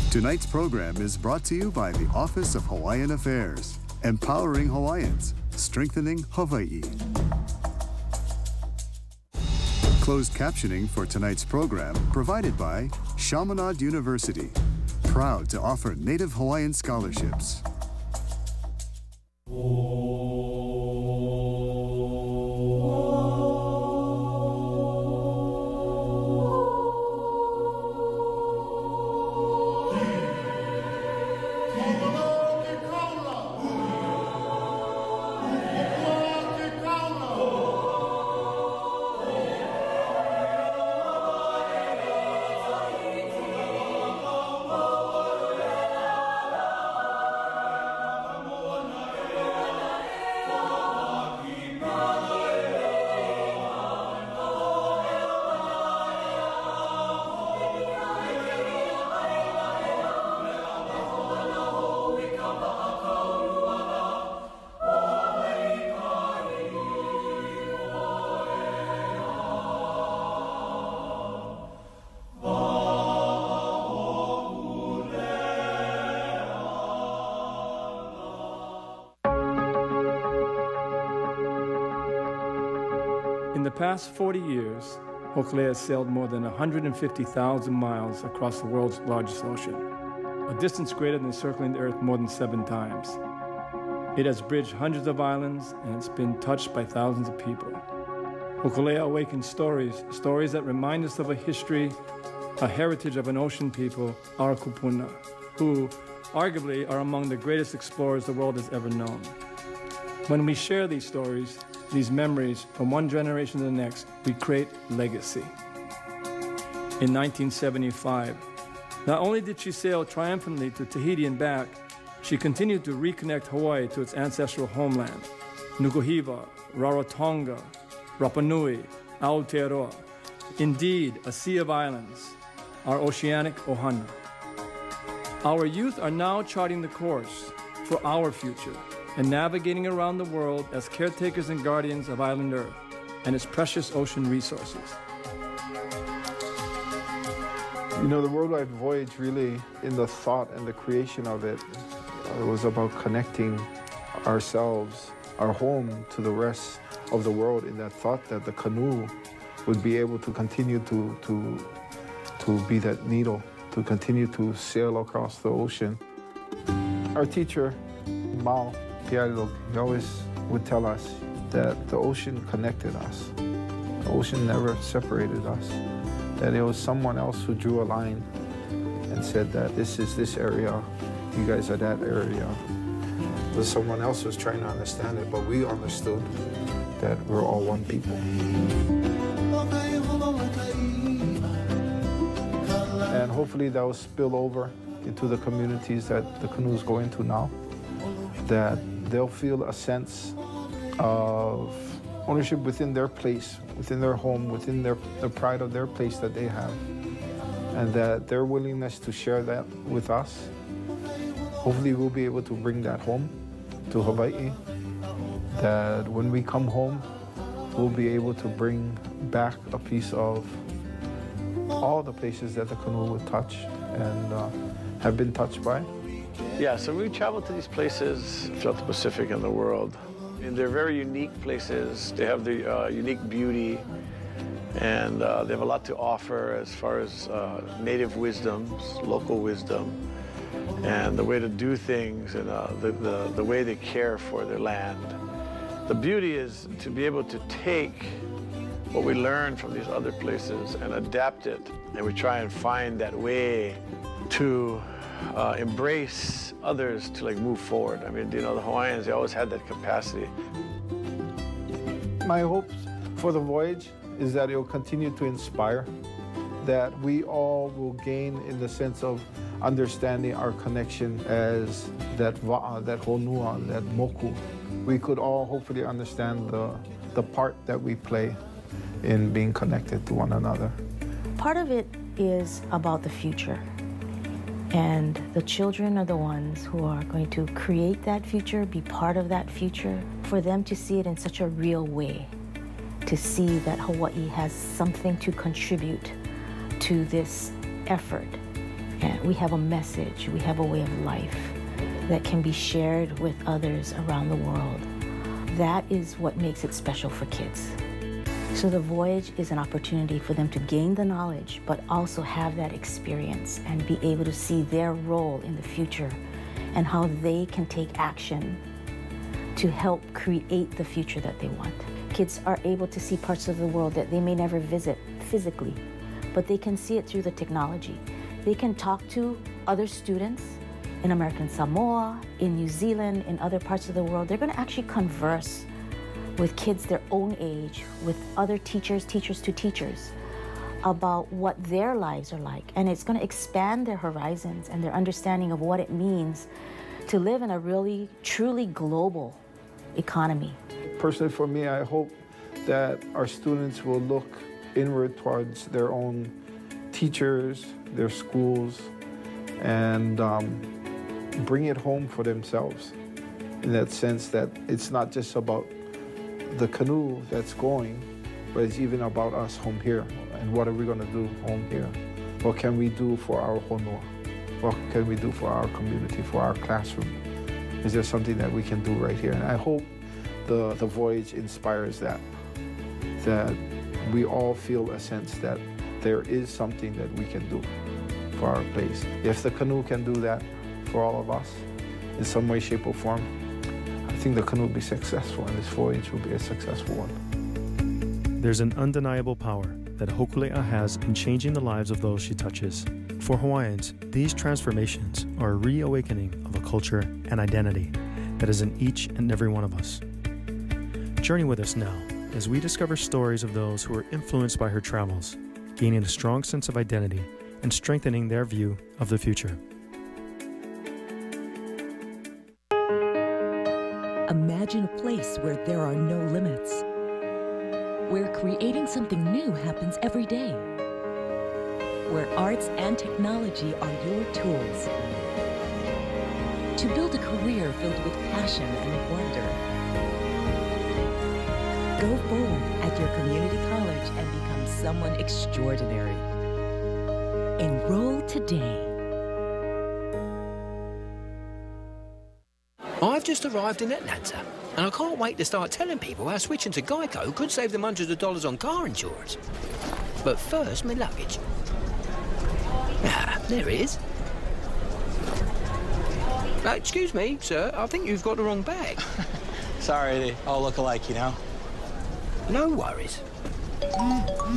Tonight's program is brought to you by the Office of Hawaiian Affairs, empowering Hawaiians, strengthening Hawaii. Closed captioning for tonight's program provided by Chaminade University, proud to offer Native Hawaiian scholarships. In the past 40 years, Hokulea has sailed more than 150,000 miles across the world's largest ocean, a distance greater than circling the Earth more than 7 times. It has bridged hundreds of islands, and it's been touched by thousands of people. Hokulea awakens stories that remind us of a history, a heritage of an ocean people, our kupuna, who arguably are among the greatest explorers the world has ever known. When we share these stories, these memories from one generation to the next, we create legacy. In 1975, not only did she sail triumphantly to Tahiti and back, she continued to reconnect Hawaii to its ancestral homeland, Nukuhiva, Rarotonga, Rapa Nui, Aotearoa. Indeed, a sea of islands, our oceanic ohana. Our youth are now charting the course for our future and navigating around the world as caretakers and guardians of island Earth and its precious ocean resources. You know, the worldwide voyage really, in the thought and the creation of it, was about connecting ourselves, our home, to the rest of the world, in that thought that the canoe would be able to continue to be that needle, to continue to sail across the ocean. Our teacher, Mao, he always would tell us that the ocean connected us. The ocean never separated us. That it was someone else who drew a line and said that this is this area, you guys are that area. But someone else was trying to understand it, but we understood that we're all one people. And hopefully that will spill over into the communities that the canoe is going to now, that they'll feel a sense of ownership within their place, within their home, within the pride of their place that they have, and that their willingness to share that with us. Hopefully we'll be able to bring that home to Hawaii, that when we come home, we'll be able to bring back a piece of all the places that the canoe would touch and have been touched by. Yeah, so we travel to these places throughout the Pacific and the world. And they're very unique places. They have the unique beauty, and they have a lot to offer as far as native wisdoms, local wisdom, and the way to do things, and the way they care for their land. The beauty is to be able to take what we learn from these other places and adapt it, and we try and find that way to embrace others to move forward. I mean, you know, the Hawaiians, they always had that capacity. My hopes for the voyage is that it will continue to inspire, that we all will gain in the sense of understanding our connection as that va'a, that honua, that moku. We could all hopefully understand the part that we play in being connected to one another. Part of it is about the future. And the children are the ones who are going to create that future, be part of that future, for them to see it in such a real way, to see that Hawaii has something to contribute to this effort And we have a message, we have a way of life that can be shared with others around the world. That is what makes it special for kids. So the voyage is an opportunity for them to gain the knowledge, but also have that experience and be able to see their role in the future and how they can take action to help create the future that they want. Kids are able to see parts of the world that they may never visit physically, but they can see it through the technology. They can talk to other students in American Samoa, in New Zealand, in other parts of the world. They're going to actually converse with kids their own age, with other teachers, teachers to teachers, about what their lives are like. And it's going to expand their horizons and their understanding of what it means to live in a really, truly global economy. Personally, for me, I hope that our students will look inward towards their own teachers, their schools, and bring it home for themselves, in that sense that it's not just about the canoe that's going, but it's even about us home here. And what are we going to do home here? What can we do for our honua? What can we do for our community, for our classroom? Is there something that we can do right here? And I hope the voyage inspires that we all feel a sense that there is something that we can do for our place. If the canoe can do that for all of us in some way, shape, or form, I think the canoe will be successful, and this voyage will be a successful one. There's an undeniable power that Hokulea has in changing the lives of those she touches. For Hawaiians, these transformations are a reawakening of a culture and identity that is in each and every one of us. Journey with us now as we discover stories of those who are influenced by her travels, gaining a strong sense of identity and strengthening their view of the future. Imagine a place where there are no limits, where creating something new happens every day, where arts and technology are your tools to build a career filled with passion and wonder. Go forward at your community college and become someone extraordinary. Enroll today. I've just arrived in Atlanta, and I can't wait to start telling people how switching to Geico could save them hundreds of dollars on car insurance. But first, my luggage. Ah, there it is. Excuse me, sir, I think you've got the wrong bag. Sorry, they all look alike, you know? No worries.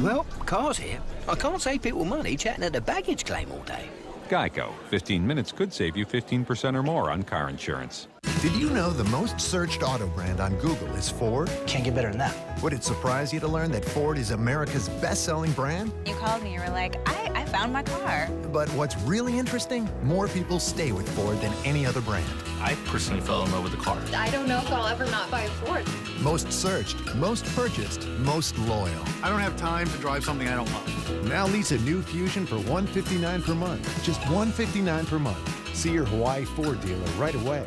Well, car's here. I can't save people money chatting at the baggage claim all day. Geico. 15 minutes could save you 15% or more on car insurance. Did you know the most searched auto brand on Google is Ford? Can't get better than that. Would it surprise you to learn that Ford is America's best-selling brand? You called me, you were like, I found my car. But what's really interesting, more people stay with Ford than any other brand. I personally fell in love with the car. I don't know if I'll ever not buy a Ford. Most searched, most purchased, most loyal. I don't have time to drive something I don't love. Now lease a new Fusion for $159 per month. Just $159 per month. See your Hawaii Ford dealer right away.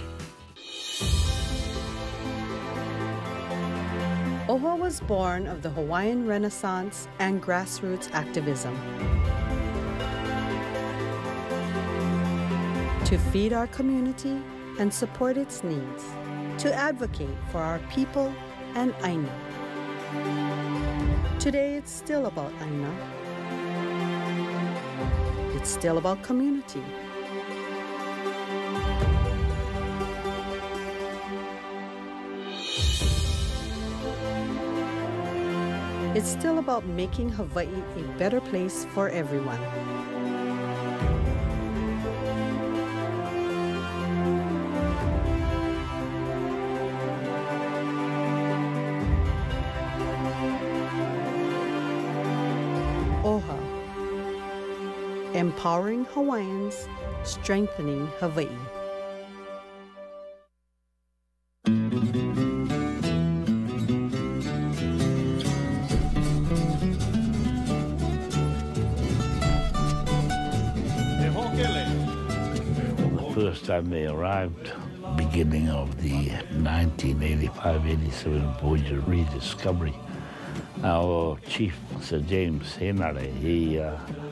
Oha was born of the Hawaiian Renaissance and grassroots activism. To feed our community and support its needs. To advocate for our people and Aina. Today it's still about Aina. It's still about community. It's still about making Hawaii a better place for everyone. Oha. Empowering Hawaiians, strengthening Hawaii. First time they arrived, beginning of the 1985-87 voyage of rediscovery. Our chief, Sir James Henare, he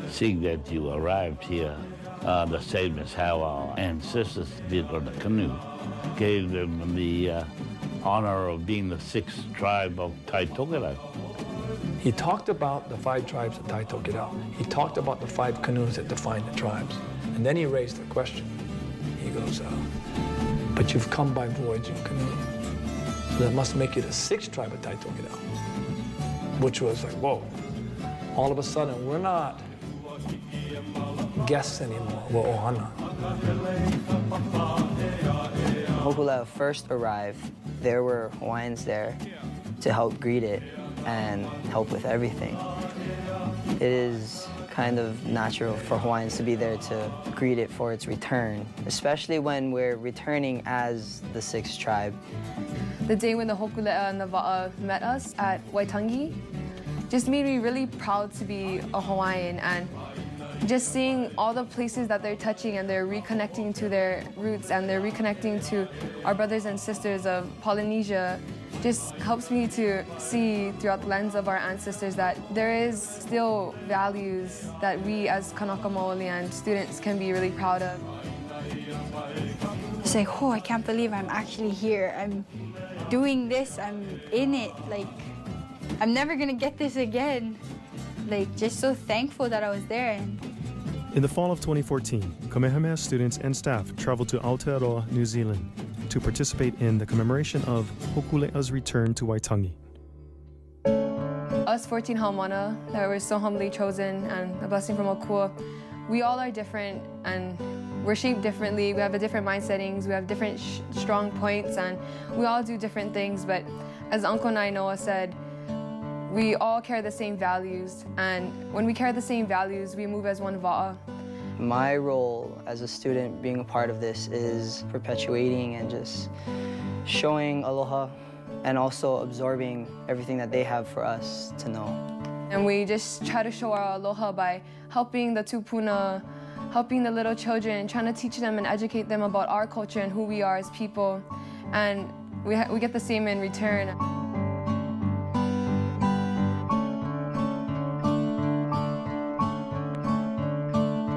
seeing that you arrived here the same as how our ancestors did on the canoe, gave them the honor of being the 6th tribe of Taitogara. He talked about the 5 tribes of Taitogara. He talked about the 5 canoes that define the tribes. And then he raised the question. He goes, but you've come by voyaging canoe. So that must make you the 6th tribe of Taitogara. Which was like, whoa. All of a sudden, we're not guests anymore, we're ohana. When Hokulea first arrived, there were Hawaiians there to help greet it and help with everything. It is kind of natural for Hawaiians to be there to greet it for its return, especially when we're returning as the 6th tribe. The day when the Hokulea and the Va'a met us at Waitangi just made me really proud to be a Hawaiian, and just seeing all the places that they're touching and they're reconnecting to their roots and they're reconnecting to our brothers and sisters of Polynesia just helps me to see throughout the lens of our ancestors that there is still values that we as Kanaka Maolian students can be really proud of. It's like, oh, I can't believe I'm actually here. I'm doing this, I'm in it. Like, I'm never gonna get this again. Like, just so thankful that I was there. In the fall of 2014, Kamehameha students and staff traveled to Aotearoa, New Zealand, to participate in the commemoration of Hokule'a's return to Waitangi. Us 14 Haumana that were so humbly chosen and a blessing from Okua, we all are different and we're shaped differently. We have a different mind settings, we have different strong points, and we all do different things. But as Uncle Nainoa said, we all carry the same values, and when we carry the same values, we move as one Va'a. My role as a student being a part of this is perpetuating and just showing aloha and also absorbing everything that they have for us to know. And we just try to show our aloha by helping the tupuna, helping the little children, trying to teach them and educate them about our culture and who we are as people. And we get the same in return.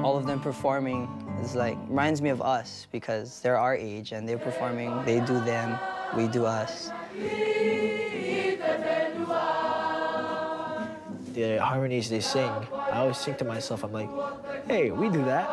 All of them performing is like, reminds me of us because they're our age and they're performing, they do them, we do us. The harmonies they sing, I always think to myself, I'm like, hey, we do that.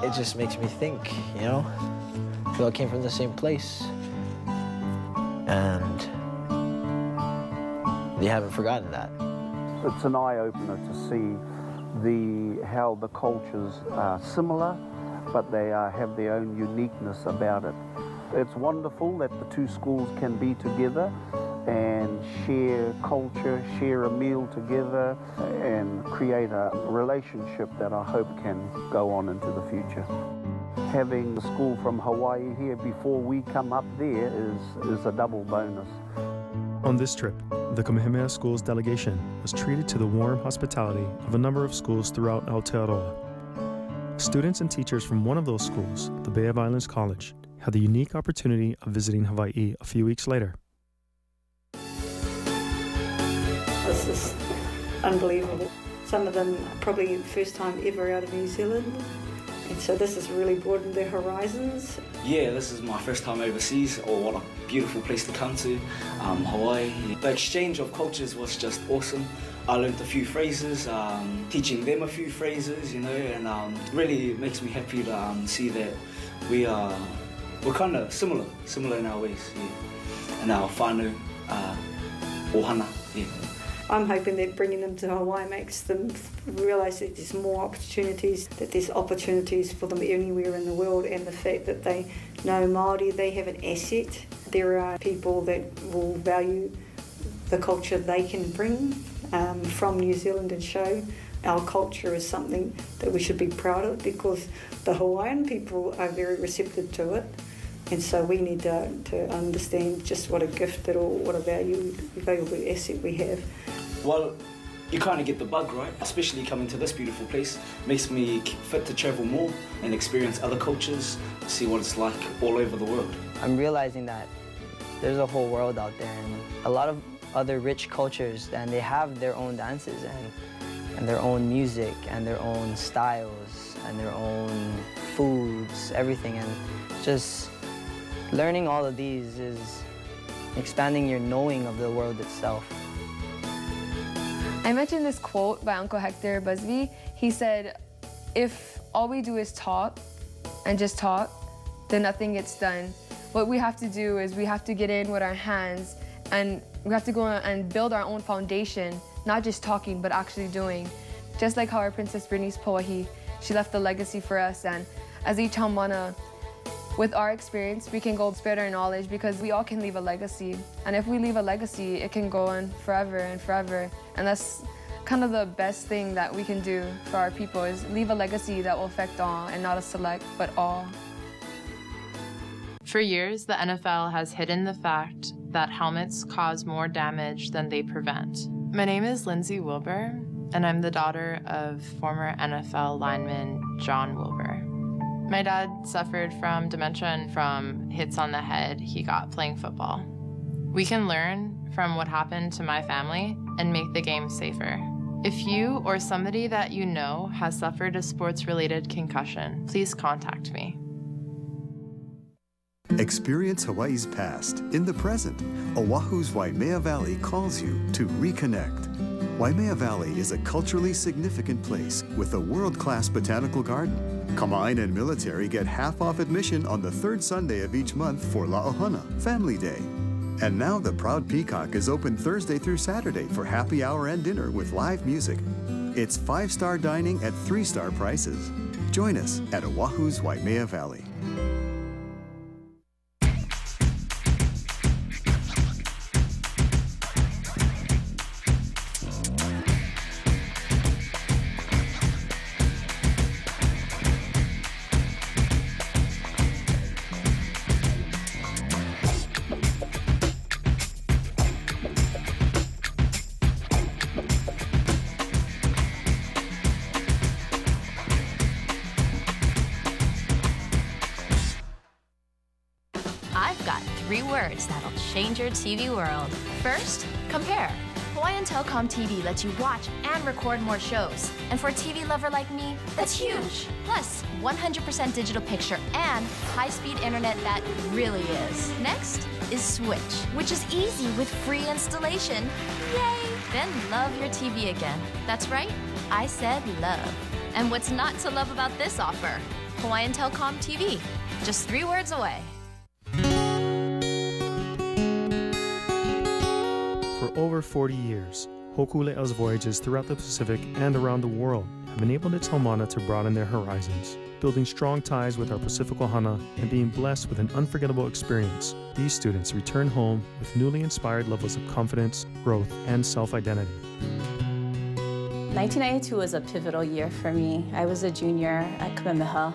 It just makes me think, you know? We all came from the same place. And they haven't forgotten that. It's an eye-opener to see how the cultures are similar, but they have their own uniqueness about it. It's wonderful that the two schools can be together and share culture, share a meal together, and create a relationship that I hope can go on into the future. Having the school from Hawaii here before we come up there is a double bonus. On this trip, the Kamehameha School's delegation was treated to the warm hospitality of a number of schools throughout Aotearoa. Students and teachers from one of those schools, the Bay of Islands College, had the unique opportunity of visiting Hawaii a few weeks later. This is unbelievable. Some of them are probably first time ever out of New Zealand. And so this has really broadened their horizons. Yeah, this is my first time overseas. Oh, what a beautiful place to come to, Hawaii. The exchange of cultures was just awesome. I learned a few phrases, teaching them a few phrases, you know, and really makes me happy to see that we're kind of similar in our ways, yeah. And our whānau, ohana, yeah. I'm hoping that bringing them to Hawaii makes them realise that there's more opportunities, that there's opportunities for them anywhere in the world, and the fact that they know Māori, they have an asset. There are people that will value the culture they can bring from New Zealand and show our culture is something that we should be proud of, because The Hawaiian people are very receptive to it, and so we need to understand just what a gift what a valuable asset we have. Well, you kind of get the bug, right? Especially coming to this beautiful place makes me fit to travel more and experience other cultures, see what it's like all over the world. I'm realizing that there's a whole world out there and a lot of other rich cultures, and they have their own dances and their own music and their own styles and their own foods, everything. And just learning all of these is expanding your knowing of the world itself. I mentioned this quote by Uncle Hector Busby. He said, if all we do is talk and just talk, then nothing gets done. What we have to do is we have to get in with our hands, and we have to go and build our own foundation, not just talking, but actually doing. Just like how our Princess Bernice Pauahi, she left a legacy for us, and as each Haumana, with our experience, we can go spread our knowledge, because we all can leave a legacy. And if we leave a legacy, it can go on forever and forever. And that's kind of the best thing that we can do for our people, is leave a legacy that will affect all, and not a select, but all. For years, the NFL has hidden the fact that helmets cause more damage than they prevent. My name is Lindsay Wilbur, and I'm the daughter of former NFL lineman John Wilbur. My dad suffered from dementia and from hits on the head he got playing football. We can learn from what happened to my family and make the game safer. If you or somebody that you know has suffered a sports-related concussion, please contact me. Experience Hawaii's past in the present. Oahu's Waimea Valley calls you to reconnect. Waimea Valley is a culturally significant place with a world-class botanical garden. Kama'aina and military get half-off admission on the third Sunday of each month for La'ohana, Family Day. And now the Proud Peacock is open Thursday through Saturday for happy hour and dinner with live music. It's 5-star dining at 3-star prices. Join us at Oahu's Waimea Valley. That'll change your TV world. First, compare. Hawaiian Telcom TV lets you watch and record more shows. And for a TV lover like me, that's huge. Plus, 100% digital picture and high-speed internet that really is. Next is Switch, which is easy with free installation. Yay! Then love your TV again. That's right, I said love. And what's not to love about this offer? Hawaiian Telcom TV, just 3 words away. For over 40 years, Hokule'a's voyages throughout the Pacific and around the world have enabled its Haumana to broaden their horizons, building strong ties with our Pacific Ohana and being blessed with an unforgettable experience. These students return home with newly inspired levels of confidence, growth, and self-identity. 1992 was a pivotal year for me. I was a junior at Kamehameha,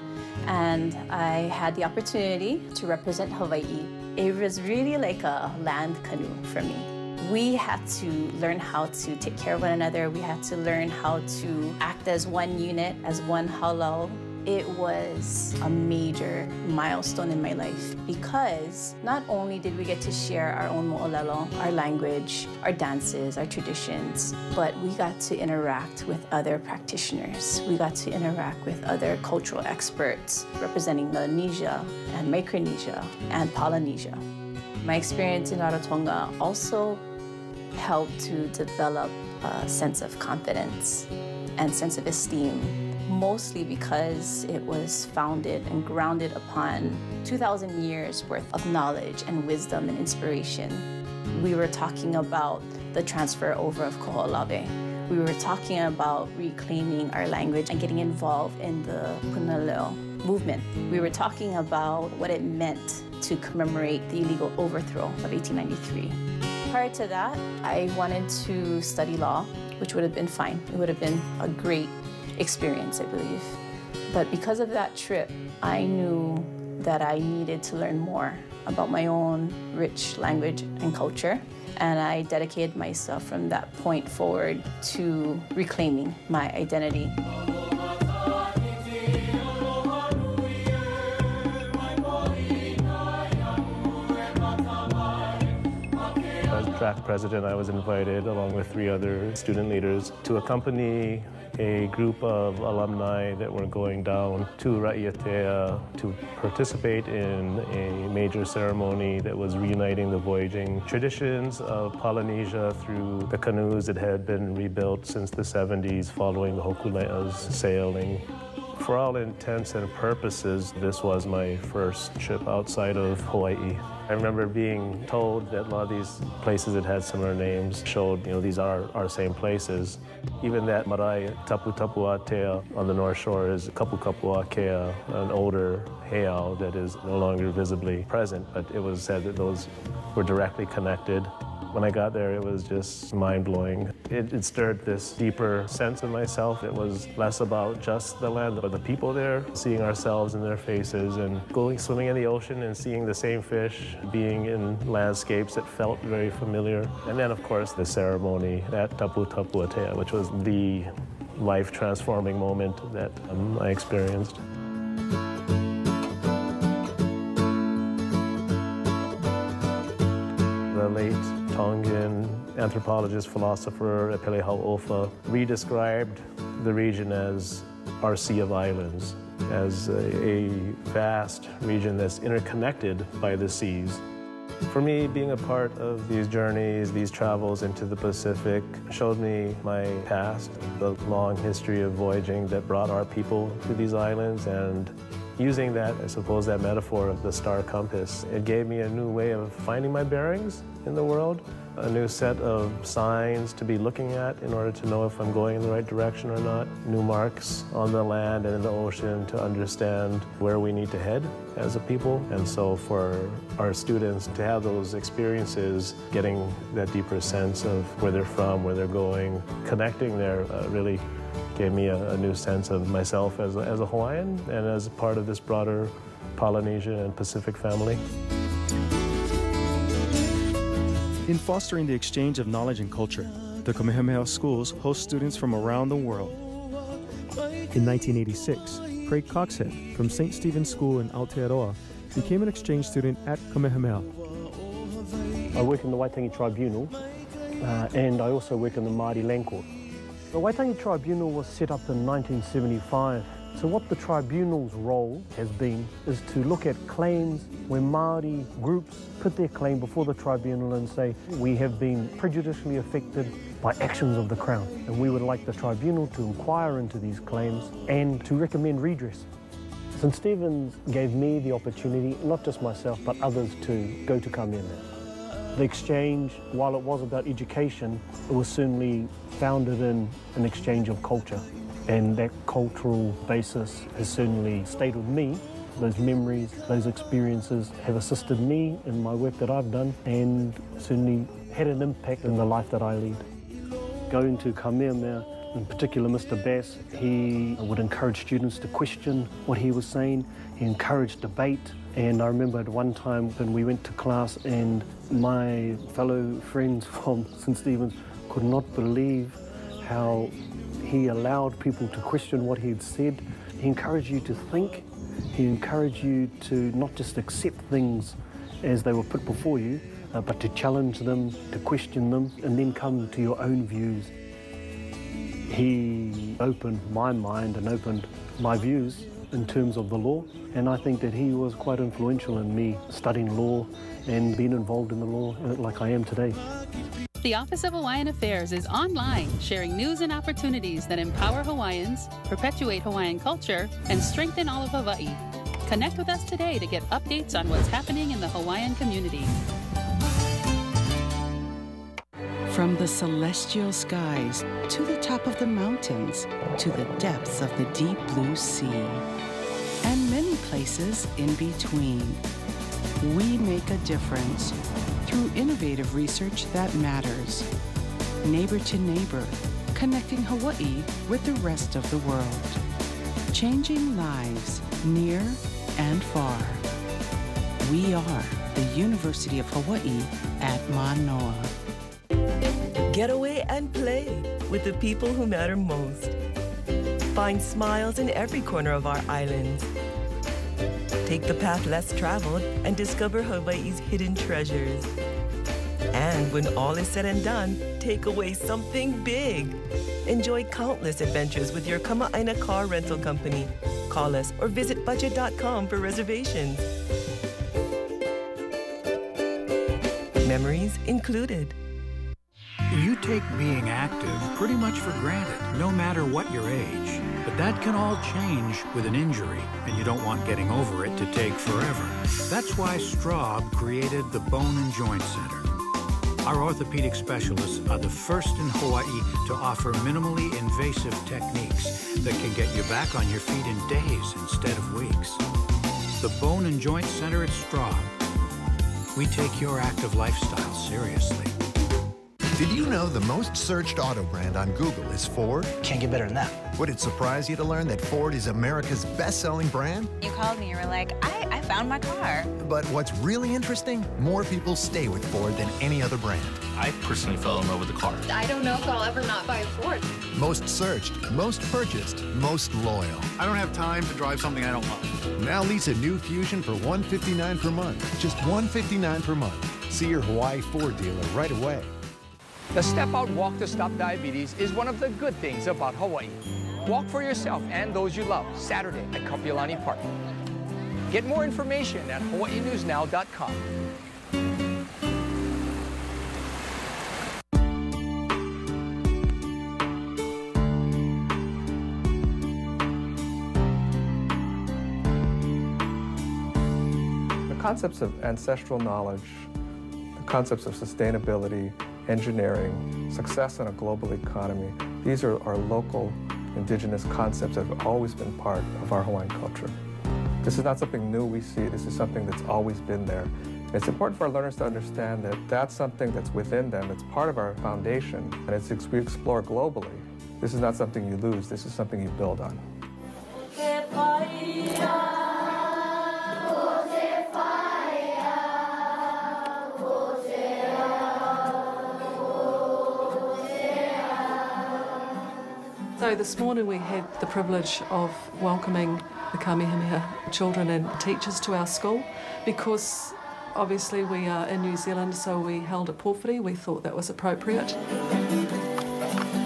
and I had the opportunity to represent Hawaii. It was really like a land canoe for me. We had to learn how to take care of one another. We had to learn how to act as one unit, as one halau. It was a major milestone in my life because not only did we get to share our own mo'olelo, our language, our dances, our traditions, but we got to interact with other practitioners. We got to interact with other cultural experts representing Melanesia and Micronesia and Polynesia. My experience in Rarotonga also helped to develop a sense of confidence and sense of esteem, mostly because it was founded and grounded upon 2,000 years worth of knowledge and wisdom and inspiration. We were talking about the transfer over of koho'olawe. We were talking about reclaiming our language and getting involved in the punaleo movement. We were talking about what it meant to commemorate the illegal overthrow of 1893. Prior to that, I wanted to study law, which would have been fine. It would have been a great experience, I believe. But because of that trip, I knew that I needed to learn more about my own rich language and culture. And I dedicated myself from that point forward to reclaiming my identity. As track president, I was invited, along with 3 other student leaders, to accompany a group of alumni that were going down to Raiatea to participate in a major ceremony that was reuniting the voyaging traditions of Polynesia through the canoes that had been rebuilt since the 70s following the Hokule'a's sailing. For all intents and purposes, this was my first trip outside of Hawaii. I remember being told that a lot of these places that had similar names showed, these are our same places. Even that marae Tapu Tapu Atea on the North Shore is Kapu Kapu Akea, an older heiau that is no longer visibly present, but it was said that those were directly connected. When I got there, it was just mind-blowing. It stirred this deeper sense of myself. It was less about just the land, but the people there, seeing ourselves in their faces and going swimming in the ocean and seeing the same fish, being in landscapes that felt very familiar. And then, of course, the ceremony at Tapu Tapu Atea, which was the life-transforming moment that I experienced. The late Tongan anthropologist, philosopher Epele Hau'ofa redescribed the region as our Sea of Islands, as a vast region that's interconnected by the seas. For me, being a part of these journeys, these travels into the Pacific, showed me my past, the long history of voyaging that brought our people to these islands, and using that, I suppose, that metaphor of the star compass, it gave me a new way of finding my bearings in the world, a new set of signs to be looking at in order to know if I'm going in the right direction or not, new marks on the land and in the ocean to understand where we need to head as a people. And so for our students to have those experiences, getting that deeper sense of where they're from, where they're going, connecting there really gave me a new sense of myself as a Hawaiian and as part of this broader Polynesia and Pacific family. In fostering the exchange of knowledge and culture, the Kamehameha schools host students from around the world. In 1986, Craig Coxhead from St. Stephen's School in Aotearoa became an exchange student at Kamehameha. I work in the Waitangi Tribunal and I also work in the Māori Land Court. The Waitangi Tribunal was set up in 1975. So what the Tribunal's role has been is to look at claims where Māori groups put their claim before the Tribunal and say, we have been prejudicially affected by actions of the Crown, and we would like the Tribunal to inquire into these claims and to recommend redress. St. Stephen's gave me the opportunity, not just myself, but others to go to Kamehameha. The exchange, while it was about education, it was certainly founded in an exchange of culture. And that cultural basis has certainly stayed with me. Those memories, those experiences have assisted me in my work that I've done and certainly had an impact in the life that I lead. Going to Kamehameha, in particular Mr. Bass, he would encourage students to question what he was saying. He encouraged debate. And I remember at one time when we went to class and my fellow friends from St. Stephen's could not believe how he allowed people to question what he had said. He encouraged you to think. He encouraged you to not just accept things as they were put before you, but to challenge them, to question them, and then come to your own views. He opened my mind and opened my views in terms of the law, and I think that he was quite influential in me studying law and being involved in the law like I am today. The Office of Hawaiian Affairs is online, sharing news and opportunities that empower Hawaiians, perpetuate Hawaiian culture, and strengthen all of Hawaii. Connect with us today to get updates on what's happening in the Hawaiian community. From the celestial skies to the top of the mountains to the depths of the deep blue sea, and many places in between, we make a difference through innovative research that matters. Neighbor to neighbor, connecting Hawaii with the rest of the world. changing lives near and far. We are the University of Hawaii at Manoa. Get away and play with the people who matter most. Find smiles in every corner of our islands. Take the path less traveled and discover Hawaii's hidden treasures. And when all is said and done, take away something big. Enjoy countless adventures with your Kamehameha car rental company. Call us or visit budget.com for reservations. Memories included. You take being active pretty much for granted, no matter what your age. But that can all change with an injury, and you don't want getting over it to take forever. That's why Straub created the Bone and Joint Center. Our orthopedic specialists are the first in Hawaii to offer minimally invasive techniques that can get you back on your feet in days instead of weeks. The Bone and Joint Center at Straub. We take your active lifestyle seriously. Did you know the most searched auto brand on Google is Ford? Can't get better than that. Would it surprise you to learn that Ford is America's best-selling brand? You called me, you were like, I found my car. But what's really interesting, more people stay with Ford than any other brand. I personally fell in love with the car. I don't know if I'll ever not buy a Ford. Most searched, most purchased, most loyal. I don't have time to drive something I don't love. Now lease a new Fusion for $159 per month. Just $159 per month. See your Hawaii Ford dealer right away. The Step Out Walk to Stop Diabetes is one of the good things about Hawaii. Walk for yourself and those you love, Saturday at Kapiolani Park. Get more information at hawaiinewsnow.com. The concepts of ancestral knowledge, the concepts of sustainability, engineering, success in a global economy, these are our local indigenous concepts that have always been part of our Hawaiian culture. This is not something new we see, this is something that's always been there. It's important for our learners to understand that that's something that's within them, it's part of our foundation, and as we explore globally, this is not something you lose, this is something you build on. So this morning we had the privilege of welcoming the Kamehameha children and teachers to our school because obviously we are in New Zealand, so we held a pōwhiri. We thought that was appropriate.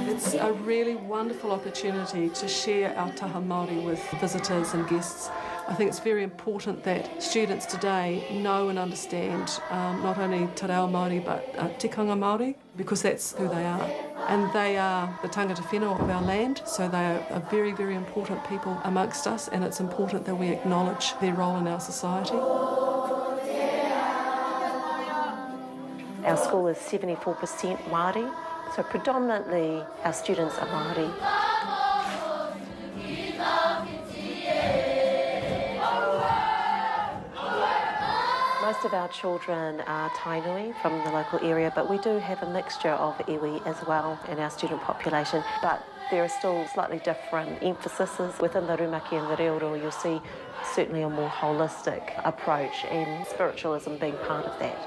It's a really wonderful opportunity to share our taha Māori with visitors and guests. I think it's very important that students today know and understand not only te reo Māori but tikanga Māori, because that's who they are. And they are the tangata whenua of our land, so they are a very, very important people amongst us, and it's important that we acknowledge their role in our society. Our school is 74% Māori, so predominantly our students are Māori. Most of our children are Tainui from the local area, but we do have a mixture of iwi as well in our student population. But there are still slightly different emphases within the rumaki and the reoro. You'll see certainly a more holistic approach and spiritualism being part of that.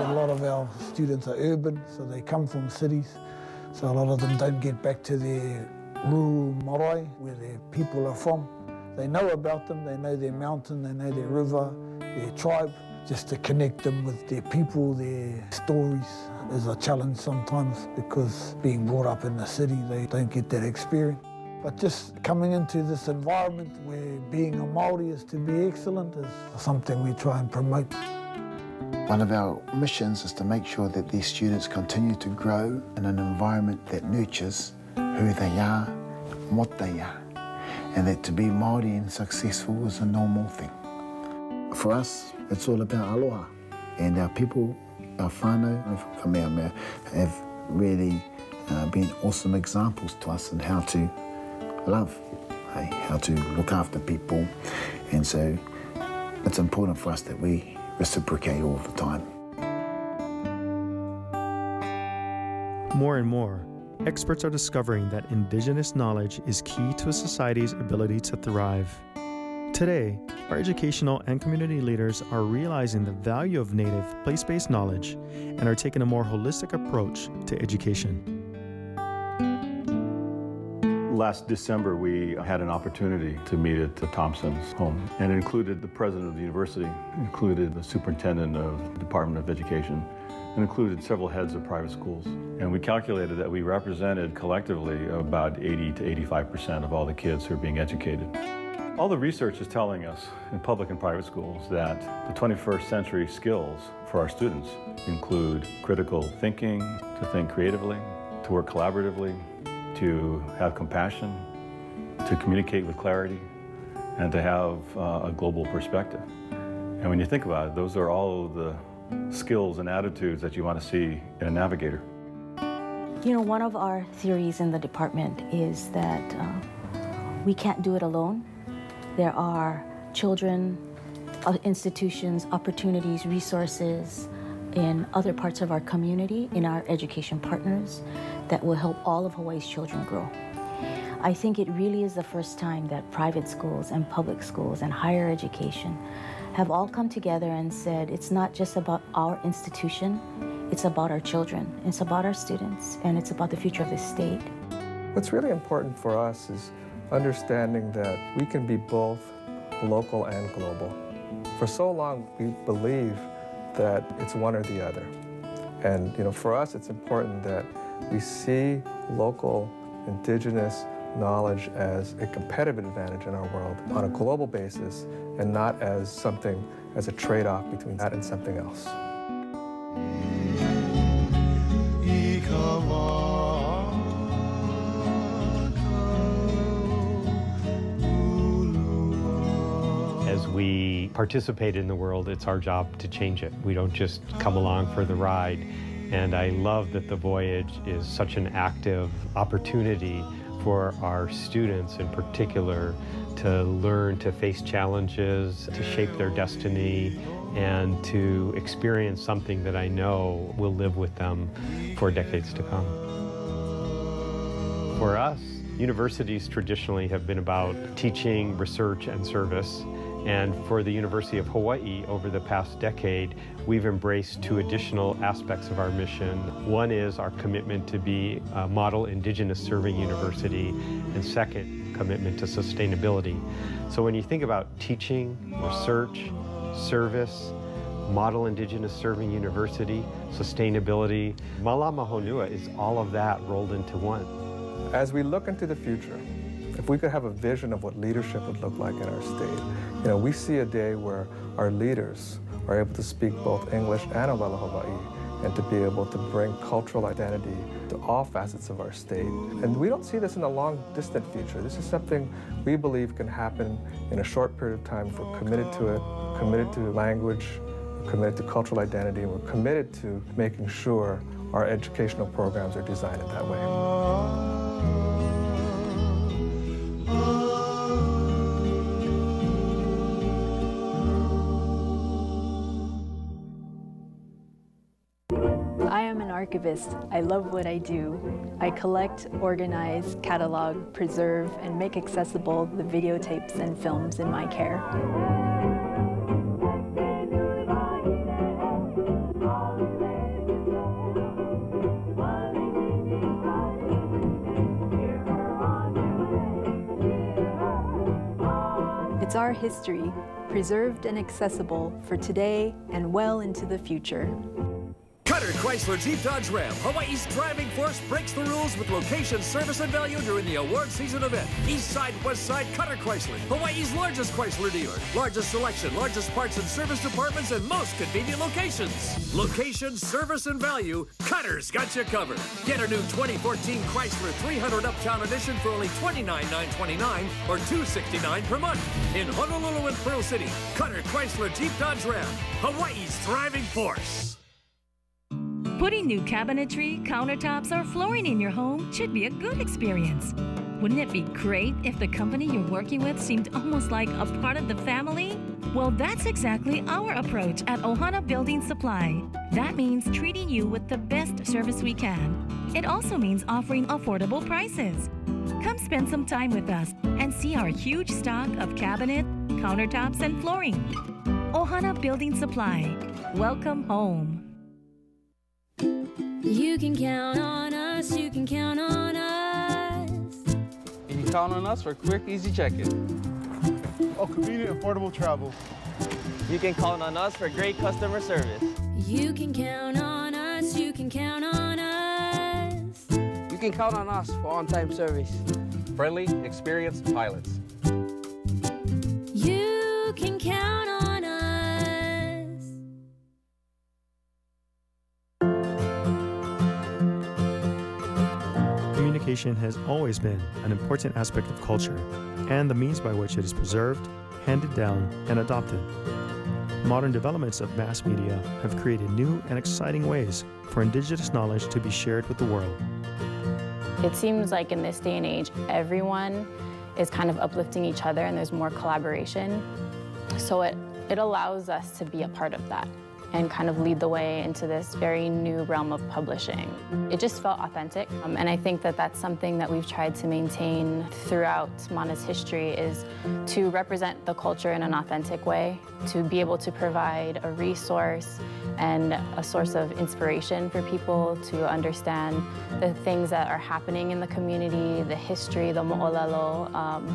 A lot of our students are urban, so they come from cities. So a lot of them don't get back to their rural marae, where their people are from. They know about them, they know their mountain, they know their river, their tribe. Just to connect them with their people, their stories is a challenge sometimes because being brought up in the city, they don't get that experience. But just coming into this environment where being a Māori is to be excellent is something we try and promote. One of our missions is to make sure that these students continue to grow in an environment that nurtures who they are and what they are, and that to be Māori and successful is a normal thing. For us, it's all about aloha, and our people, our whānau from Kamehameha, have really been awesome examples to us in how to love, how to look after people. And so it's important for us that we reciprocate all the time. More and more, experts are discovering that Indigenous knowledge is key to a society's ability to thrive. Today, our educational and community leaders are realizing the value of Native place-based knowledge and are taking a more holistic approach to education. Last December, we had an opportunity to meet at Thompson's home, and it included the president of the university, included the superintendent of the Department of Education, and included several heads of private schools. And we calculated that we represented collectively about 80 to 85% of all the kids who are being educated. All the research is telling us in public and private schools that the 21st century skills for our students include critical thinking, to think creatively, to work collaboratively, to have compassion, to communicate with clarity, and to have a global perspective. And when you think about it, those are all of the skills and attitudes that you want to see in a navigator. You know, one of our theories in the department is that we can't do it alone. There are children, institutions, opportunities, resources in other parts of our community, in our education partners, that will help all of Hawaii's children grow. I think it really is the first time that private schools and public schools and higher education have all come together and said, it's not just about our institution, it's about our children, it's about our students, and it's about the future of the state. What's really important for us is understanding that we can be both local and global. For so long, we believe that it's one or the other. And for us, it's important that we see local, indigenous knowledge as a competitive advantage in our world on a global basis, and not as something, as a trade-off between that and something else. As we participate in the world, it's our job to change it. We don't just come along for the ride. And I love that the voyage is such an active opportunity for our students in particular to learn to face challenges, to shape their destiny, and to experience something that I know will live with them for decades to come. For us, universities traditionally have been about teaching, research, and service. And for the University of Hawaii, over the past decade, we've embraced two additional aspects of our mission. One is our commitment to be a model Indigenous serving university, and second, commitment to sustainability. So when you think about teaching, research, service, model Indigenous serving university, sustainability, Malama Honua is all of that rolled into one. As we look into the future, if we could have a vision of what leadership would look like in our state, we see a day where our leaders are able to speak both English and Olelo Hawaii, and to be able to bring cultural identity to all facets of our state. And we don't see this in a long, distant future. This is something we believe can happen in a short period of time if we're committed to it, committed to language, we're committed to cultural identity, and we're committed to making sure our educational programs are designed in that way. I am an archivist. I love what I do. I collect, organize, catalog, preserve, and make accessible the videotapes and films in my care. It's our history, preserved and accessible for today and well into the future. Cutter Chrysler Jeep Dodge Ram, Hawaii's driving force, breaks the rules with location, service, and value during the award season event. East Side, West Side, Cutter Chrysler, Hawaii's largest Chrysler dealer. Largest selection, largest parts and service departments, and most convenient locations. Location, service, and value, Cutter's got you covered. Get a new 2014 Chrysler 300 Uptown Edition for only $29,929 or $269 per month. In Honolulu and Pearl City, Cutter Chrysler Jeep Dodge Ram, Hawaii's driving force. Putting new cabinetry, countertops, or flooring in your home should be a good experience. Wouldn't it be great if the company you're working with seemed almost like a part of the family? Well, that's exactly our approach at Ohana Building Supply. That means treating you with the best service we can. It also means offering affordable prices. Come spend some time with us and see our huge stock of cabinet, countertops, and flooring. Ohana Building Supply. Welcome home. You can count on us, you can count on us. You can count on us for quick, easy check-in. Oh, convenient, affordable travel. You can count on us for great customer service. You can count on us, you can count on us. You can count on us for on-time service. Friendly, experienced pilots. You can count on us. Communication has always been an important aspect of culture and the means by which it is preserved, handed down, and adopted. Modern developments of mass media have created new and exciting ways for Indigenous knowledge to be shared with the world. It seems like in this day and age, everyone is kind of uplifting each other and there's more collaboration. So it allows us to be a part of that and kind of lead the way into this very new realm of publishing. It just felt authentic, and I think that that's something that we've tried to maintain throughout Mana's history, is to represent the culture in an authentic way, to be able to provide a resource and a source of inspiration for people to understand the things that are happening in the community, the history, the mo'olelo,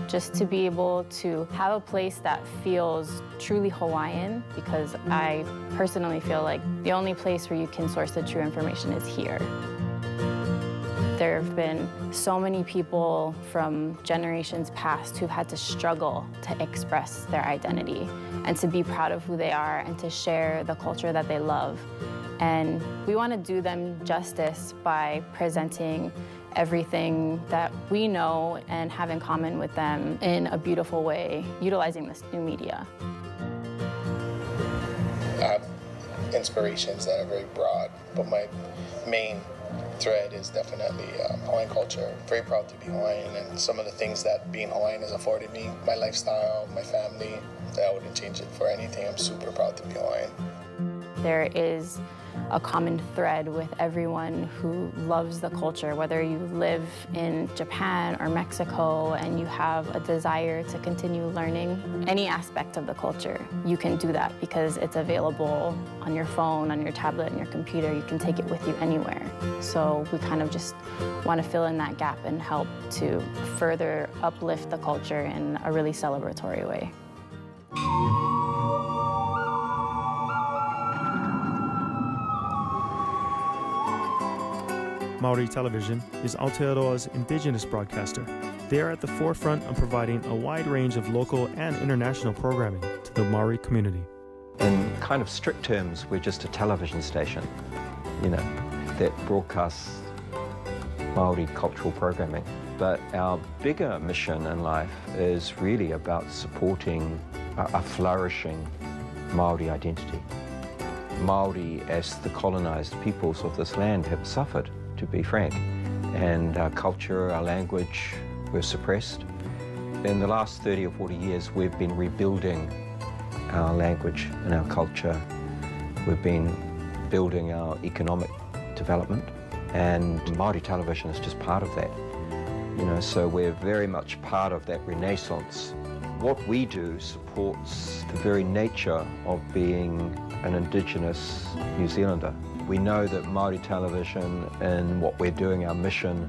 just to be able to have a place that feels truly Hawaiian, because I personally feel like the only place where you can source the true information is here. There have been so many people from generations past who've had to struggle to express their identity and to be proud of who they are and to share the culture that they love. And we want to do them justice by presenting everything that we know and have in common with them in a beautiful way, utilizing this new media. I have inspirations that are very broad, but my main thread is definitely Hawaiian culture. Very proud to be Hawaiian, and some of the things that being Hawaiian has afforded me, my lifestyle, my family, I wouldn't change it for anything. I'm super proud to be Hawaiian. There is a common thread with everyone who loves the culture, whether you live in Japan or Mexico and you have a desire to continue learning any aspect of the culture. You can do that because it's available on your phone, on your tablet, and your computer. You can take it with you anywhere. So we kind of just want to fill in that gap and help to further uplift the culture in a really celebratory way. Maori Television is Aotearoa's Indigenous broadcaster. They are at the forefront of providing a wide range of local and international programming to the Maori community. In kind of strict terms, we're just a television station, that broadcasts Maori cultural programming. But our bigger mission in life is really about supporting a flourishing Maori identity. Maori, as the colonized peoples of this land, have suffered, to be frank, and our culture, our language were suppressed. In the last 30 or 40 years, we've been rebuilding our language and our culture. We've been building our economic development, and Māori television is just part of that. So we're very much part of that renaissance. What we do supports the very nature of being an Indigenous New Zealander. We know that Māori television and what we're doing, our mission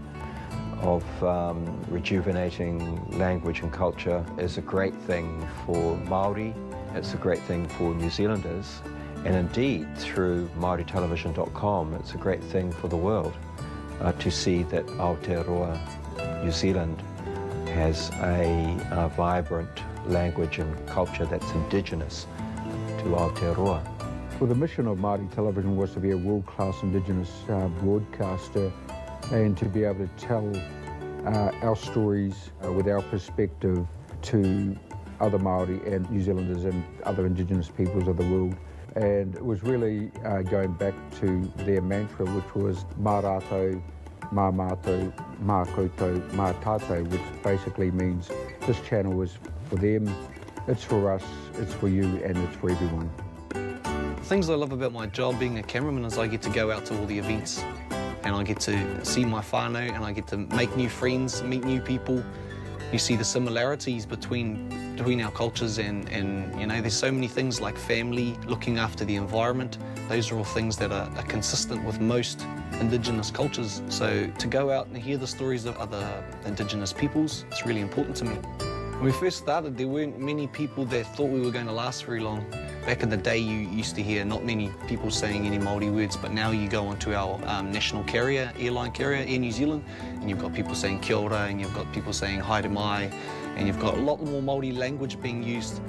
of rejuvenating language and culture, is a great thing for Māori, it's a great thing for New Zealanders, and indeed through MaoriTelevision.com, it's a great thing for the world to see that Aotearoa, New Zealand, has a vibrant language and culture that's Indigenous to Aotearoa. Well, the mission of Māori Television was to be a world-class Indigenous broadcaster and to be able to tell our stories with our perspective to other Māori and New Zealanders and other Indigenous peoples of the world. And it was really going back to their mantra, which was mā rātou, mā mātou, mā koutou, mā tātou, which basically means this channel is for them, it's for us, it's for you, and it's for everyone. Things I love about my job being a cameraman is I get to go out to all the events and I get to see my whānau and I get to make new friends, meet new people. You see the similarities between our cultures and you know, there's so many things like family, looking after the environment. Those are all things that are consistent with most Indigenous cultures. So to go out and hear the stories of other Indigenous peoples, it's really important to me. When we first started, there weren't many people that thought we were going to last very long. Back in the day, you used to hear not many people saying any Māori words, but now you go onto our national carrier, airline carrier, Air New Zealand, and you've got people saying kia ora, and you've got people saying haere mai, and you've got a lot more Māori language being used.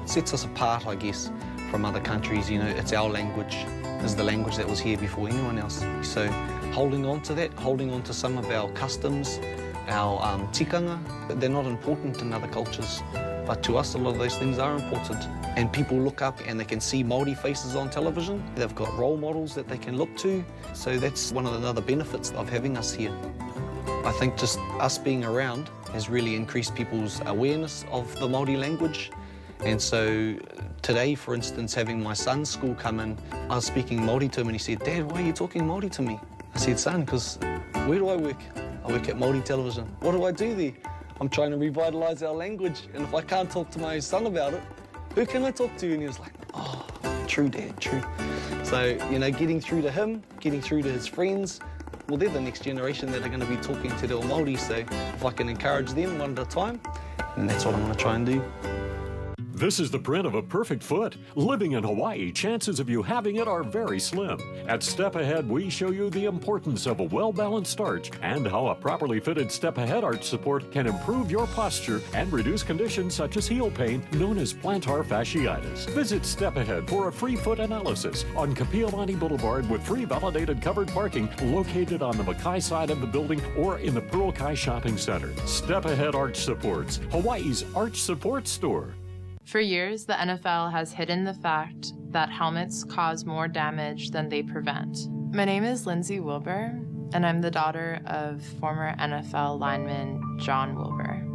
It sets us apart, I guess, from other countries. You know, it's our language. It's the language that was here before anyone else. So holding on to that, holding on to some of our customs, our tikanga, they're not important in other cultures, but to us a lot of those things are important. And people look up and they can see Māori faces on television. They've got role models that they can look to, so that's one of the other benefits of having us here. I think just us being around has really increased people's awareness of the Māori language. And so today, for instance, having my son's school come in, I was speaking Māori to him and he said, "Dad, why are you talking Māori to me?" I said, "Son, because where do I work? I work at Māori television. What do I do there? I'm trying to revitalise our language, and if I can't talk to my son about it, who can I talk to?" And he was like, "Oh, true, Dad, true." So, you know, getting through to him, getting through to his friends, well, they're the next generation that are going to be talking to their Māori, so if I can encourage them one at a time, then that's what I'm going to try and do. This is the print of a perfect foot. Living in Hawaii, chances of you having it are very slim. At Step Ahead, we show you the importance of a well-balanced arch and how a properly fitted Step Ahead arch support can improve your posture and reduce conditions such as heel pain, known as plantar fasciitis. Visit Step Ahead for a free foot analysis on Kapiolani Boulevard with free validated covered parking located on the Mackay side of the building or in the Pearl Kai Shopping Center. Step Ahead Arch Supports, Hawaii's arch support store. For years, the NFL has hidden the fact that helmets cause more damage than they prevent. My name is Lindsay Wilbur, and I'm the daughter of former NFL lineman John Wilbur.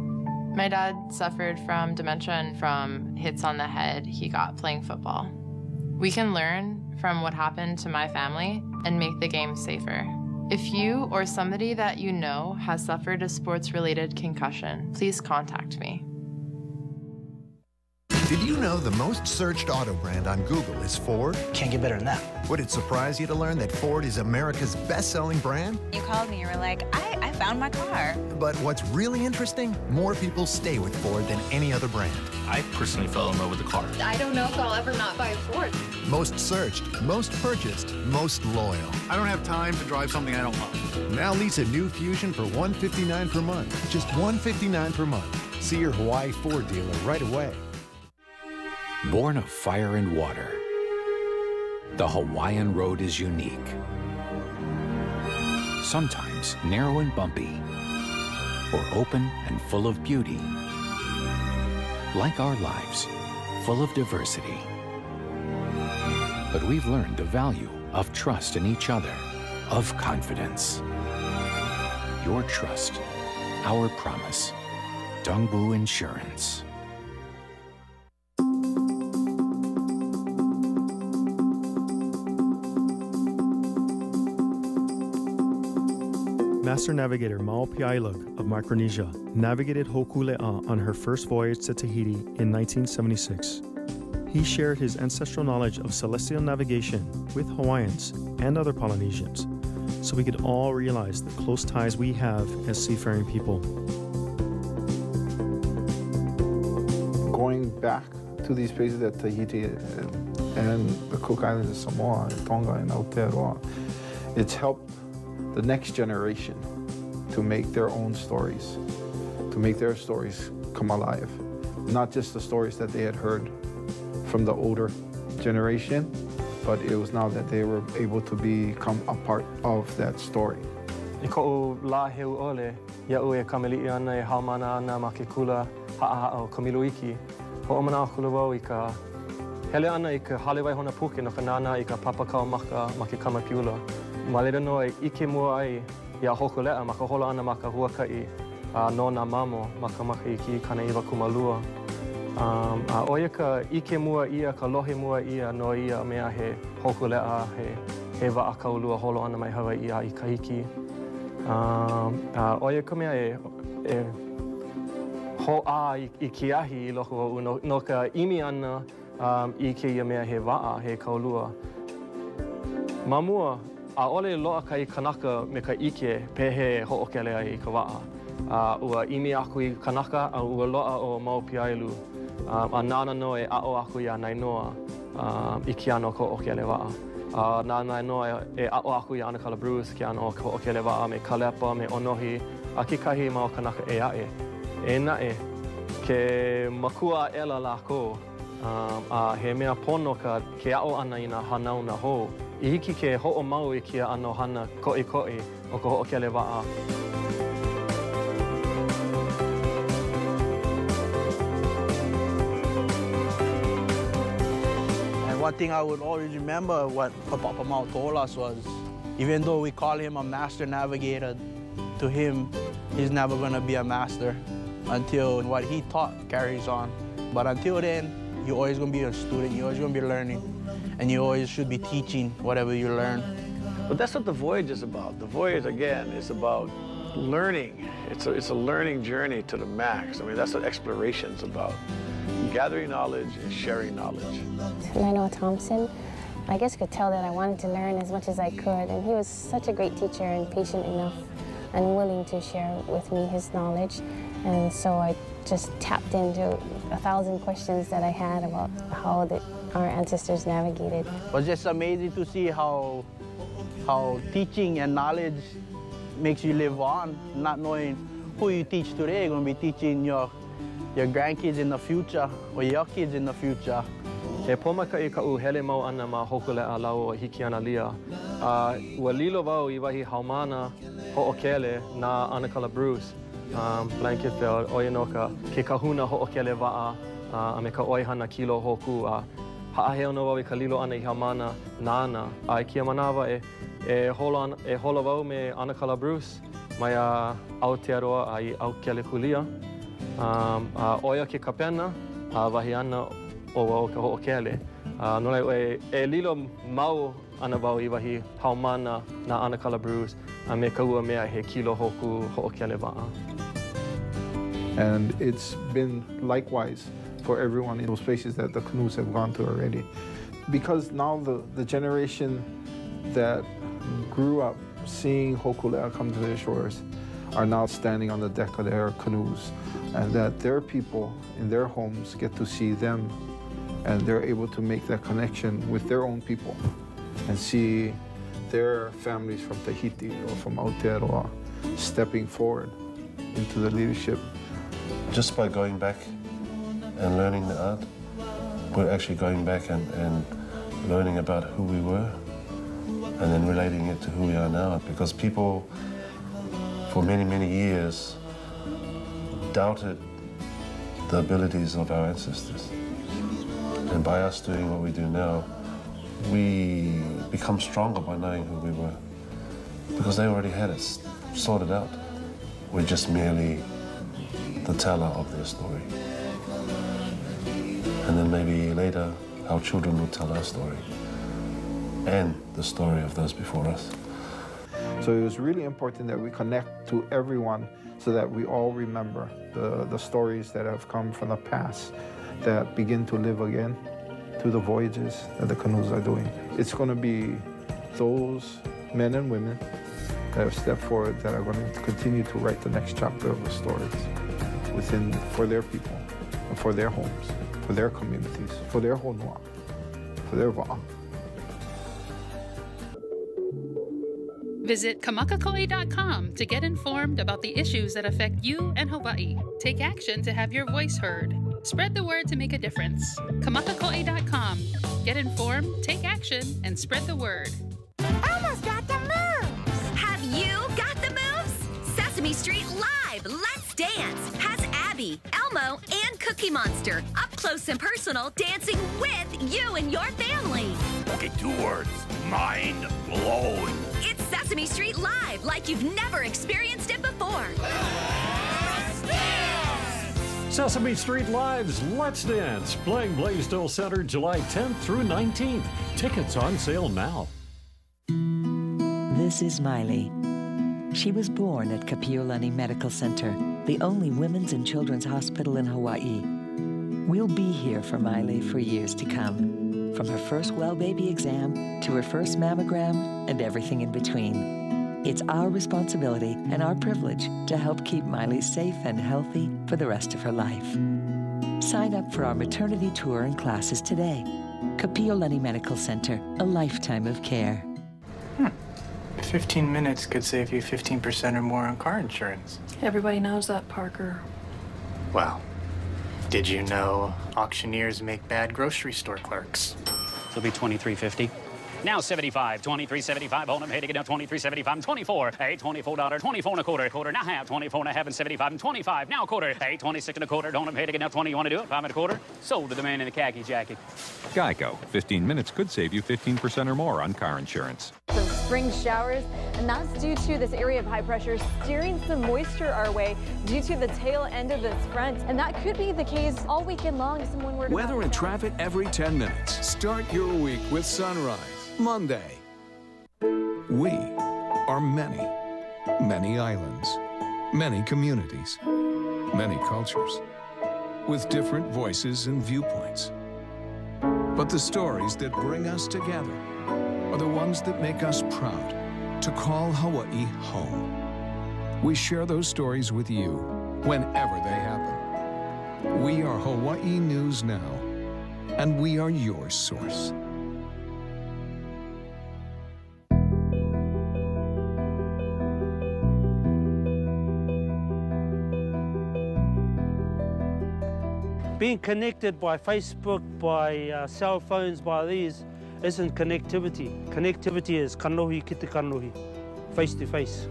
My dad suffered from dementia and from hits on the head he got playing football. We can learn from what happened to my family and make the game safer. If you or somebody that you know has suffered a sports-related concussion, please contact me. Did you know the most searched auto brand on Google is Ford? Can't get better than that. Would it surprise you to learn that Ford is America's best-selling brand? You called me, you were like, I found my car. But what's really interesting, more people stay with Ford than any other brand. I personally fell in love with the car. I don't know if I'll ever not buy a Ford. Most searched, most purchased, most loyal. I don't have time to drive something I don't love. Now lease a new Fusion for $159 per month. Just $159 per month. See your Hawaii Ford dealer right away. Born of fire and water, the Hawaiian road is unique. Sometimes narrow and bumpy, or open and full of beauty. Like our lives, full of diversity. But we've learned the value of trust in each other, of confidence. Your trust, our promise. Dongbu Insurance. Master Navigator Mao Piailug of Micronesia navigated Hokulea on her first voyage to Tahiti in 1976. He shared his ancestral knowledge of celestial navigation with Hawaiians and other Polynesians, so we could all realize the close ties we have as seafaring people. Going back to these places at Tahiti and the Cook Islands of Samoa and Tonga and Aotearoa, it's helped the next generation to make their own stories, to make their stories come alive. Not just the stories that they had heard from the older generation, but it was now that they were able to become a part of that story. I ko'u la heu ole, ia'u e kameli'i ana e haumana ana ma ke kula ha'aha o Kamiluiki. Ho'omana akula wau I ka Hele ana I ka halewai hona puke no ka nana I ka papakau maka ma ke kamapiula. Ma leira no e ike mua ai ia hokulea ma ka holo ana ma ka huakai no nā mamo ma ka maka I ki kana iwa kumalua. A oia ka ike mua ia, ka lohe mua ia no ia mea he hokulea he wa akaulua holo ana mai hawa ia I ka hiki. Oia ka mea e ho a I ke ahi I loko o no ka imi ana I ke ia mea he waa, he kaulua. Mamua, a ole loa kai kanaka me ka ike pehe ho'okele ai I ka waa. Ua imi aku I kanaka, a ua loa o mau piailu. A nana no e a'o aku ia nainoa I ke ano ko okele waa. Nana no e a'o aku ia ana kala Bruce ke ano ko okele waa me kalepa, me onohi, a ki kahi mau kanaka e ae. E nae, ke makua ela lako, a he mea pono ka ke a'o ana I na hanau na ho. I hiki ke ho'o mau I kia ano hana ko'i o ko ho'okele waa. One thing I would always remember what Papa Mao told us was, even though we call him a master navigator, to him, he's never going to be a master until what he taught carries on. But until then, you're always going to be a student, you're always going to be learning, and you always should be teaching whatever you learn. But that's what the voyage is about. The voyage, again, is about learning. It's a learning journey to the max. I mean, that's what exploration's about. Gathering knowledge and sharing knowledge. Nainoa Thompson, I guess could tell that I wanted to learn as much as I could, and he was such a great teacher and patient enough and willing to share with me his knowledge. And so I just tapped into 1,000 questions that I had about how our ancestors navigated. It was just amazing to see how teaching and knowledge makes you live on, not knowing who you teach today. You're going to be teaching your grandkids in the future, or your kids in the future. He pomaka I ka'u hele mau ana ma hokule a lau o hiki ana lia. Ua lilo wau I wahi haumana ho'okele na Anakala Bruce. Blankenfeld, oia no ka ke kahuna ho'okele wa'a, a me ka oihana kilo hoku. Ha'aheo no wau I ka lilo ana I haumana nana. I kia manawa e holo wau me Anakala Bruce, mai Aotearoa ai Aukele Kulia. Oia ke kapena, wahi ana o wau ka ho'okele. No lai e lilo mau ana wau I wahi haumana na Anakala Bruce, a me ka ua mea he kilo hoku ho'okele wa'a. And it's been likewise for everyone in those places that the canoes have gone to already. Because now the generation that grew up seeing Hokulea come to their shores are now standing on the deck of their canoes, and that their people in their homes get to see them, and they're able to make that connection with their own people and see their families from Tahiti or from Aotearoa stepping forward into the leadership. Just by going back and learning the art, we're actually going back and learning about who we were and then relating it to who we are now. Because people, for many, many years, doubted the abilities of our ancestors. And by us doing what we do now, we become stronger by knowing who we were. Because they already had it sorted out. We're just merely the teller of their story. And then maybe later, our children will tell our story and the story of those before us. So it was really important that we connect to everyone so that we all remember the stories that have come from the past that begin to live again through the voyages that the canoes are doing. It's going to be those men and women that have stepped forward that are going to continue to write the next chapter of the stories for their people, and for their homes, for their communities, for their honua, for their wa'a. Visit kamakakoi.com to get informed about the issues that affect you and Hawaii. Take action to have your voice heard. Spread the word to make a difference. kamakakoi.com. Get informed, take action, and spread the word. Elmo's got the moves! Have you got the moves? Sesame Street Live! Let's Dance has Abby, Elmo, and Cookie Monster, up close and personal, dancing with you and your family. Okay, 2 words. Mind blown. It's Sesame Street Live, like you've never experienced it before. Sesame Street Live's Let's Dance, playing Blaisdell Center July 10th through 19th. Tickets on sale now. This is Miley. She was born at Kapiolani Medical Center, the only women's and children's hospital in Hawaii. We'll be here for Miley for years to come, from her first well baby exam to her first mammogram and everything in between. It's our responsibility and our privilege to help keep Miley safe and healthy for the rest of her life. Sign up for our maternity tour and classes today. Kapiolani Medical Center, a lifetime of care. 15 minutes could save you 15% or more on car insurance. Everybody knows that, Parker. Well, did you know auctioneers make bad grocery store clerks? It'll be $23.50. Now 75, 23.75. Hold them, heading it down 23.75, 24. Hey, $24, 24 and a quarter. Now half, 24 and a half and 75 and 25. Now a quarter. Hey, 26 and a quarter. Hold them, heading it down 20. You want to do it? 5 and a quarter. Sold to the man in the khaki jacket. Geico. 15 minutes could save you 15% or more on car insurance. Some spring showers, and that's due to this area of high pressure steering some moisture our way due to the tail end of this front. And that could be the case all weekend long if someone were to... Weather and traffic every 10 minutes. Start your week with Sunrise. Monday. We are many, many islands, many communities, many cultures, with different voices and viewpoints. But the stories that bring us together are the ones that make us proud to call Hawaii home. We share those stories with you whenever they happen. We are Hawaii News Now, and we are your source. Being connected by Facebook, by cell phones, by these, isn't connectivity. Connectivity is kanohi ki te kanohi, face to face.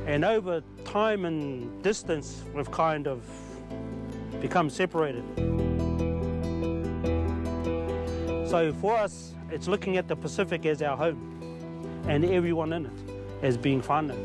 And over time and distance, we've kind of become separated. So for us, it's looking at the Pacific as our home, and everyone in it as being whānau.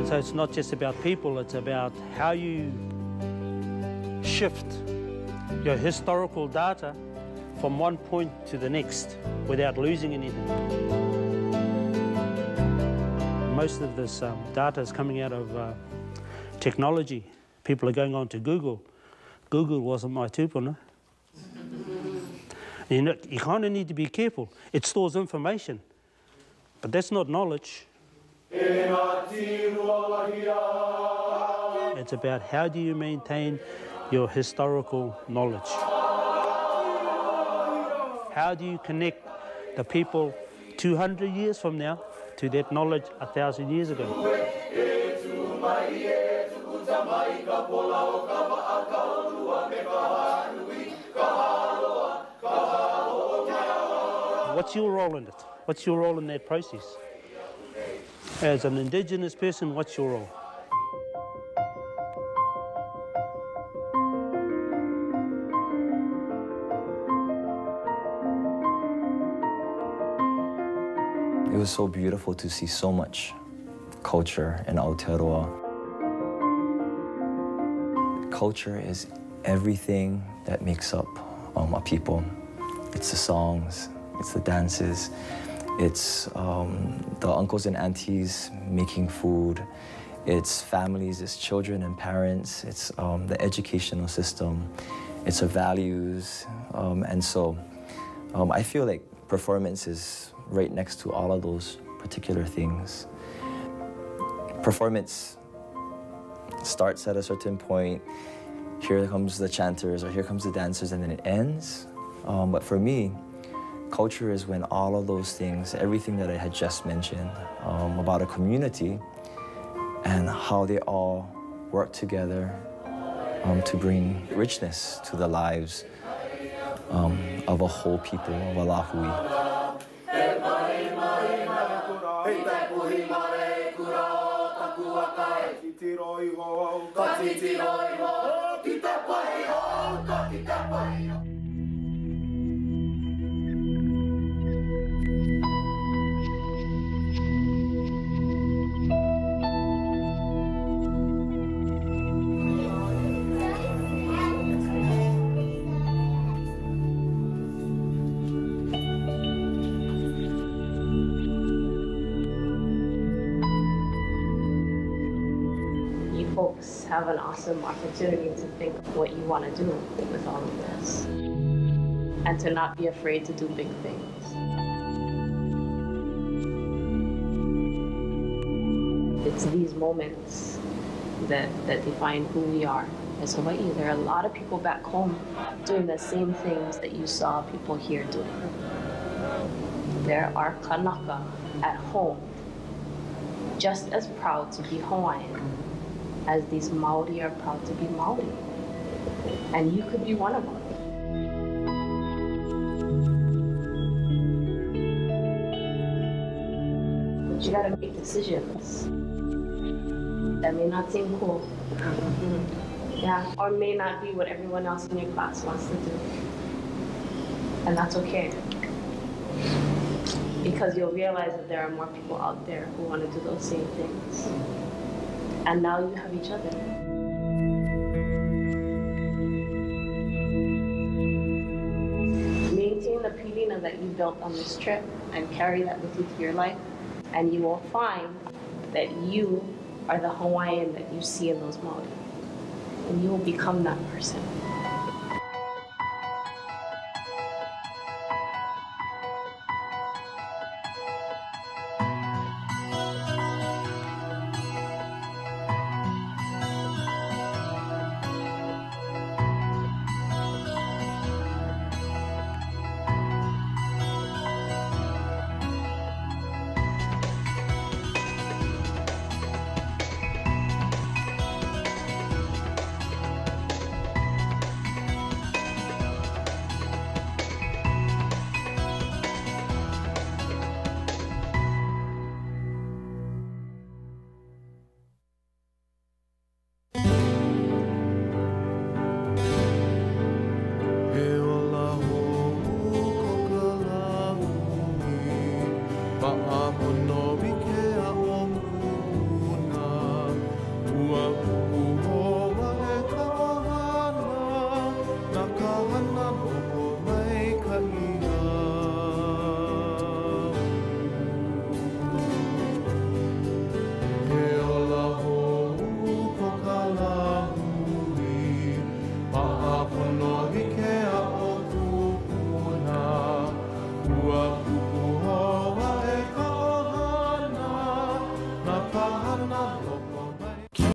So it's not just about people, it's about how you shift your historical data from one point to the next without losing anything. Most of this data is coming out of technology. People are going on to Google. Google wasn't my tupuna. You kind of need to be careful. It stores information, but that's not knowledge. It's about how do you maintain your historical knowledge? How do you connect the people 200 years from now to that knowledge 1,000 years ago? What's your role in it? What's your role in that process? As an Indigenous person, what's your role? It was so beautiful to see so much culture in Aotearoa. Culture is everything that makes up a people. It's the songs, it's the dances, it's the uncles and aunties making food, it's families, it's children and parents, it's the educational system, it's the values, and so I feel like performance is right next to all of those particular things. Performance starts at a certain point, here comes the chanters or here comes the dancers and then it ends. But for me, culture is when all of those things, everything that I had just mentioned about a community and how they all work together to bring richness to the lives of a whole people, of a Lahui. Folks have an awesome opportunity to think what you want to do with all of this and to not be afraid to do big things. It's these moments that define who we are as Hawaii. There are a lot of people back home doing the same things that you saw people here doing. There are Kanaka at home just as proud to be Hawaiian as these Maori are proud to be Maori. And you could be one of them. But you gotta make decisions that may not seem cool. Yeah, or may not be what everyone else in your class wants to do. And that's okay. Because you'll realize that there are more people out there who want to do those same things. And now you have each other. Maintain the pilina that you built on this trip and carry that with you to your life, and you will find that you are the Hawaiian that you see in those Maori. And you will become that person.